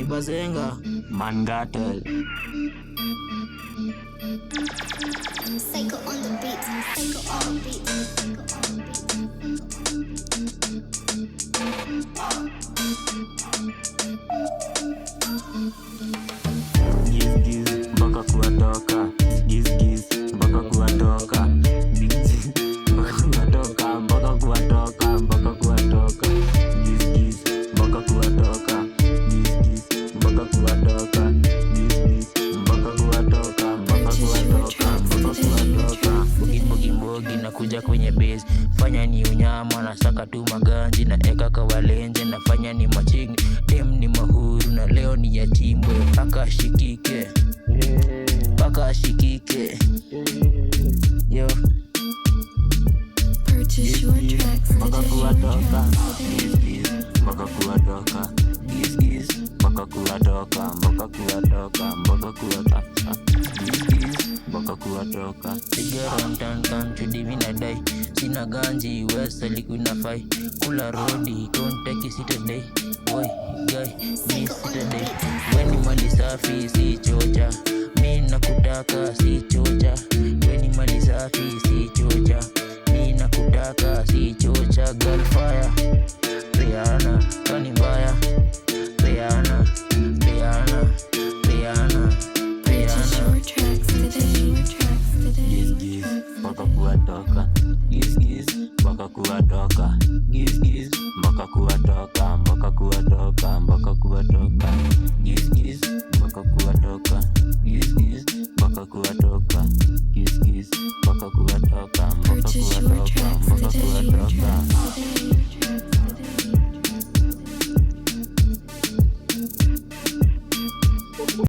Bazenga Mangatel. Psycho on the beat, psycho on the beat, psycho on the beat. Giz mpaka kuwatoka, giz mpaka kuwatoka, giz mpaka kuwatoka, mpaka kuwatoka, mpaka kuwatoka, giz mpaka kuwatoka, giz mpaka kuwatoka, giz mpaka kuwatoka, mpaka kuwatoka, mpaka kuwatoka. Mbogi nakuja kwenye base, fanya ni unyama na saka tu maganji na eka kawalenje, nafanya ni machingi, dem ni mahuru na leo ni yatimwe, paka ashikike, paka ashikike. Yo Purchase your tracks mpaka kuwatoka, giz mpaka kuwatoka, giz mpaka kuwatoka, mpaka kuwatoka, mpaka kuwatoka, giz mpaka kuwatoka. Sigaron tan chudi mina dai, sina ganji wesa likuna fai, kula rodi konteki sitadai, boy guy mi sitadai. Weni mali safi si chocha, mi nakutaka si chocha, weni mali safi si chocha, mi nakutaka si chocha. Girl fire Rihanna kani mbaya, Rihanna Rihanna Rihanna Purchase Rihanna. your tracks today, your tracks today. Giz mpaka kuwatoka, giz mpaka kuwatoka, giz mpaka kuwatoka, mpaka kuwatoka, mpaka kuwatoka, giz mpaka kuwatoka, giz mpaka kuwatoka, giz mpaka kuwatoka, mpaka Purchase your kuwatoka, tracks mpaka today, your kuwatoka. tracks today.